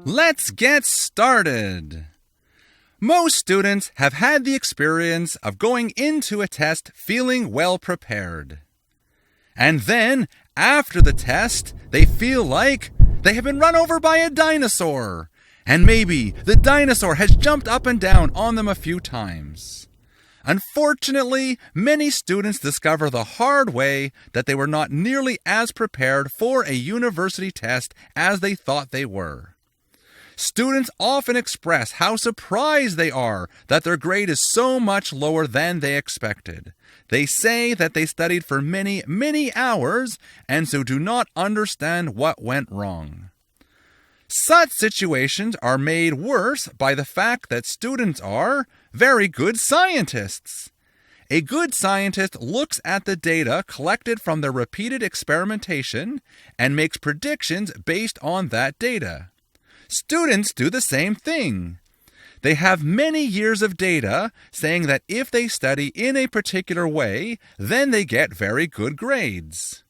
Let's get started. Most students have had the experience of going into a test feeling well prepared. And then, after the test, they feel like they have been run over by a dinosaur. And maybe the dinosaur has jumped up and down on them a few times. Unfortunately, many students discover the hard way that they were not nearly as prepared for a university test as they thought they were. Students often express how surprised they are that their grade is so much lower than they expected. They say that they studied for many, many hours and so do not understand what went wrong. Such situations are made worse by the fact that students are very good scientists. A good scientist looks at the data collected from their repeated experimentation and makes predictions based on that data. Students do the same thing. They have many years of data saying that if they study in a particular way, then they get very good grades.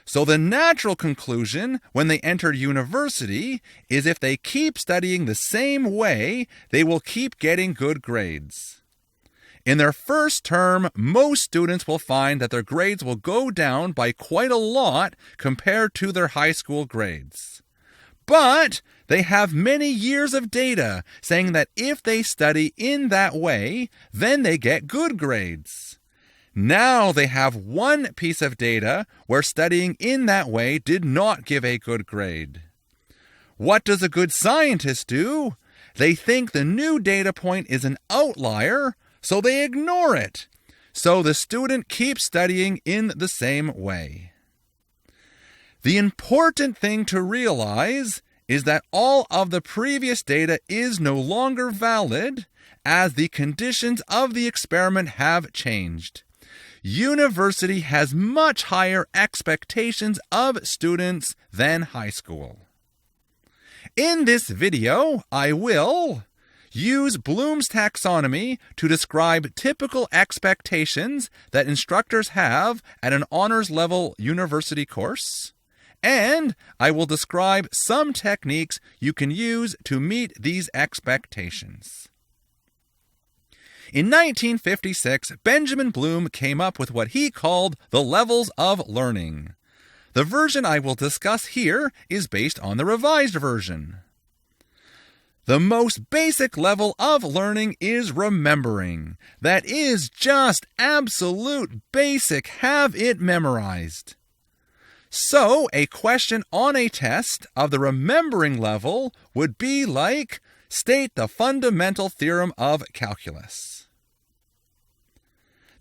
So the natural conclusion when they enter university is if they keep studying the same way, they will keep getting good grades. In their first term, most students will find that their grades will go down by quite a lot compared to their high school grades. But they have many years of data saying that if they study in that way, then they get good grades. Now they have one piece of data where studying in that way did not give a good grade. What does a good scientist do? They think the new data point is an outlier, so they ignore it. So the student keeps studying in the same way. The important thing to realize is that all of the previous data is no longer valid as the conditions of the experiment have changed. University has much higher expectations of students than high school. In this video, I will use Bloom's taxonomy to describe typical expectations that instructors have at an honors level university course. And I will describe some techniques you can use to meet these expectations. In 1956, Benjamin Bloom came up with what he called the levels of learning. The version I will discuss here is based on the revised version. The most basic level of learning is remembering. That is just absolute basic. Have it memorized. So, a question on a test of the remembering level would be like, state the fundamental theorem of calculus.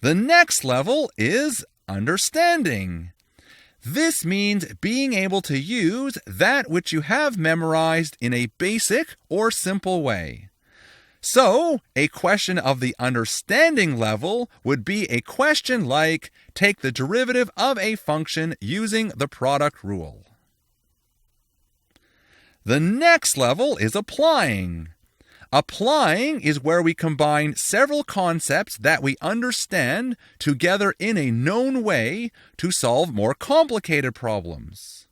The next level is understanding. This means being able to use that which you have memorized in a basic or simple way. So, a question of the understanding level would be a question like, take the derivative of a function using the product rule. The next level is applying. Applying is where we combine several concepts that we understand together in a known way to solve more complicated problems.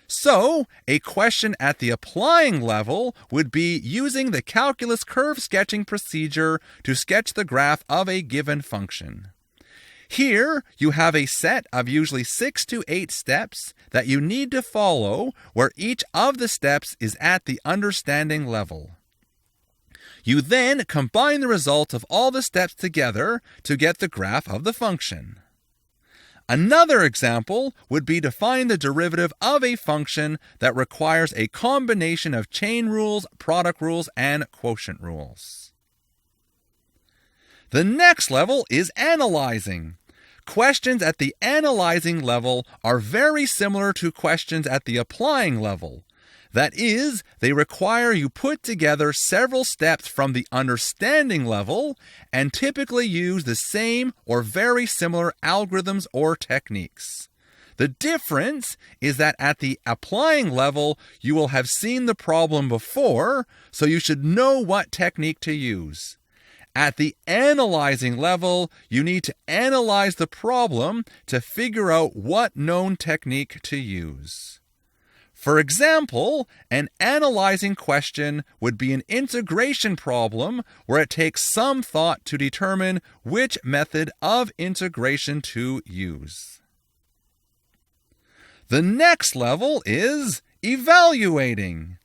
So, a question at the applying level would be using the calculus curve sketching procedure to sketch the graph of a given function. Here, you have a set of usually 6 to 8 steps that you need to follow, where each of the steps is at the understanding level. You then combine the results of all the steps together to get the graph of the function. Another example would be to find the derivative of a function that requires a combination of chain rules, product rules, and quotient rules. The next level is analyzing. Questions at the analyzing level are very similar to questions at the applying level. That is, they require you put together several steps from the understanding level and typically use the same or very similar algorithms or techniques. The difference is that at the applying level, you will have seen the problem before, so you should know what technique to use. At the analyzing level, you need to analyze the problem to figure out what known technique to use. For example, an analyzing question would be an integration problem where it takes some thought to determine which method of integration to use. The next level is evaluating.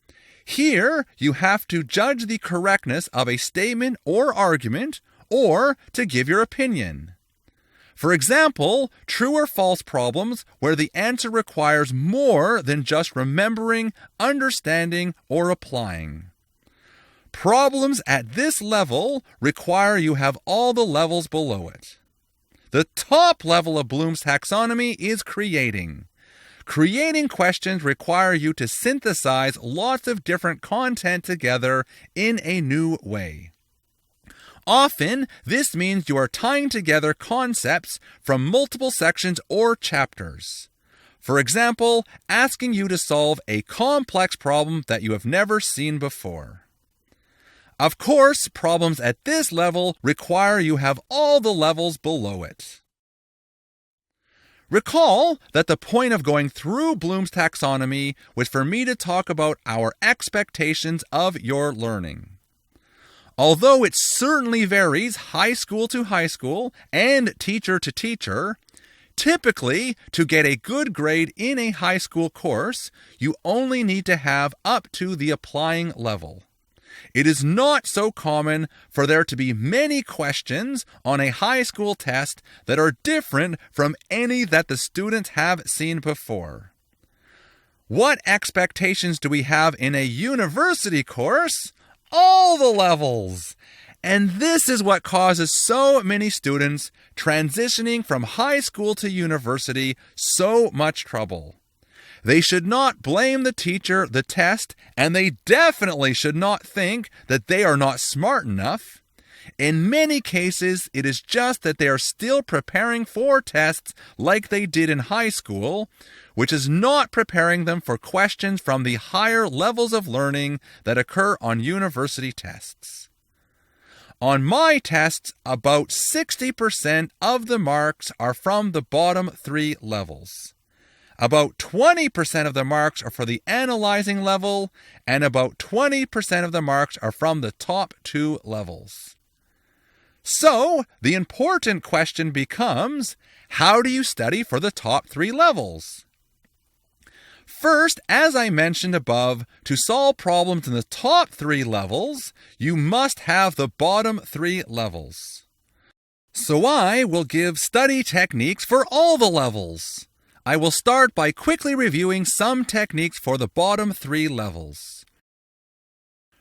Here, you have to judge the correctness of a statement or argument, or to give your opinion. For example, true or false problems where the answer requires more than just remembering, understanding, or applying. Problems at this level require you have all the levels below it. The top level of Bloom's taxonomy is creating. Creating questions require you to synthesize lots of different content together in a new way. Often, this means you are tying together concepts from multiple sections or chapters. For example, asking you to solve a complex problem that you have never seen before. Of course, problems at this level require you have all the levels below it. Recall that the point of going through Bloom's taxonomy was for me to talk about our expectations of your learning. Although it certainly varies high school to high school and teacher to teacher, typically, to get a good grade in a high school course, you only need to have up to the applying level. It is not so common for there to be many questions on a high school test that are different from any that the students have seen before. What expectations do we have in a university course? All the levels. And this is what causes so many students transitioning from high school to university so much trouble. They should not blame the teacher, the test, and they definitely should not think that they are not smart enough. In many cases, it is just that they are still preparing for tests like they did in high school, which is not preparing them for questions from the higher levels of learning that occur on university tests. On my tests, about 60% of the marks are from the bottom 3 levels. About 20% of the marks are for the analyzing level, and about 20% of the marks are from the top 2 levels. So, the important question becomes, how do you study for the top 3 levels? First, as I mentioned above, to solve problems in the top 3 levels, you must have the bottom 3 levels. So I will give study techniques for all the levels. I will start by quickly reviewing some techniques for the bottom 3 levels.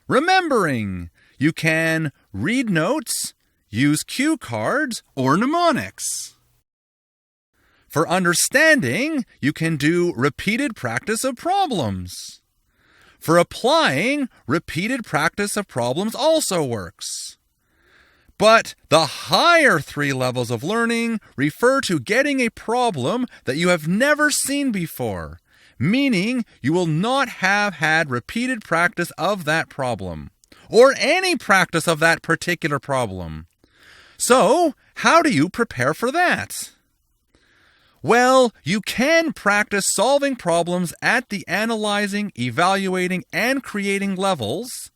Remembering, you can read notes, use cue cards, or mnemonics. For understanding, you can do repeated practice of problems. For applying, repeated practice of problems also works. But the higher 3 levels of learning refer to getting a problem that you have never seen before, meaning you will not have had repeated practice of that problem, or any practice of that particular problem. So, how do you prepare for that? Well, you can practice solving problems at the analyzing, evaluating, and creating levels.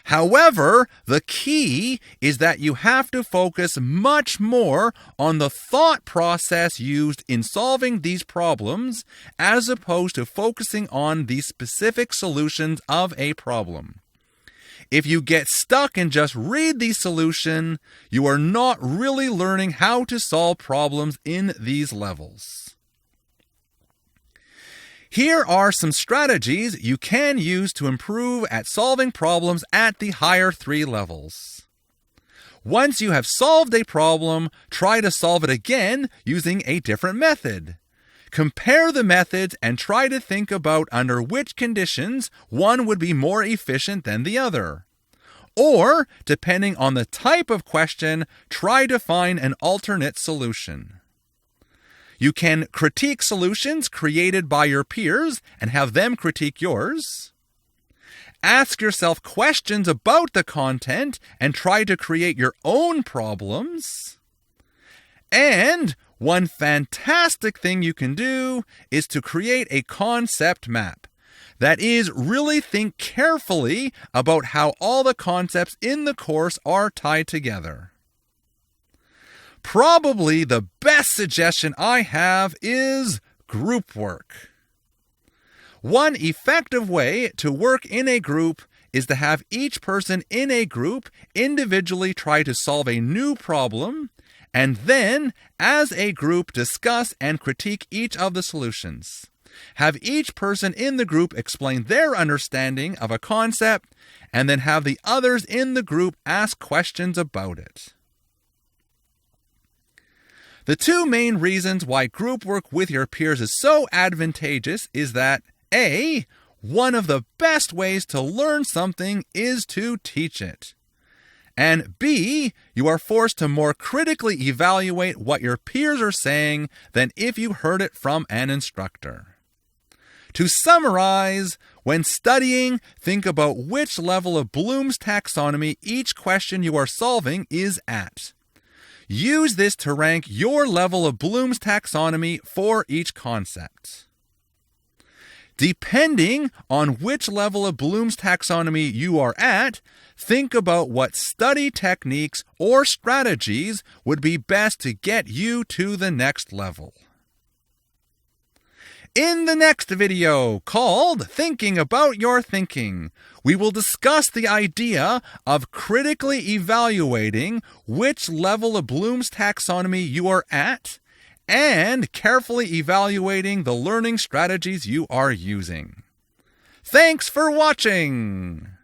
However, the key is that you have to focus much more on the thought process used in solving these problems as opposed to focusing on the specific solutions of a problem. If you get stuck and just read the solution, you are not really learning how to solve problems in these levels. Here are some strategies you can use to improve at solving problems at the higher 3 levels. Once you have solved a problem, try to solve it again using a different method. Compare the methods and try to think about under which conditions one would be more efficient than the other. Or, depending on the type of question, try to find an alternate solution. You can critique solutions created by your peers and have them critique yours. ask yourself questions about the content and try to create your own problems. And one fantastic thing you can do is to create a concept map. That is, really think carefully about how all the concepts in the course are tied together. Probably the best suggestion I have is group work. One effective way to work in a group is to have each person in a group individually try to solve a new problem, and then, as a group, discuss and critique each of the solutions. Have each person in the group explain their understanding of a concept, and then have the others in the group ask questions about it. The two main reasons why group work with your peers is so advantageous is that A, one of the best ways to learn something is to teach it. And B, you are forced to more critically evaluate what your peers are saying than if you heard it from an instructor. To summarize, when studying, think about which level of Bloom's taxonomy each question you are solving is at. Use this to rank your level of Bloom's taxonomy for each concept. Depending on which level of Bloom's taxonomy you are at, think about what study techniques or strategies would be best to get you to the next level. In the next video, called Thinking About Your Thinking, we will discuss the idea of critically evaluating which level of Bloom's taxonomy you are at and carefully evaluating the learning strategies you are using. Thanks for watching!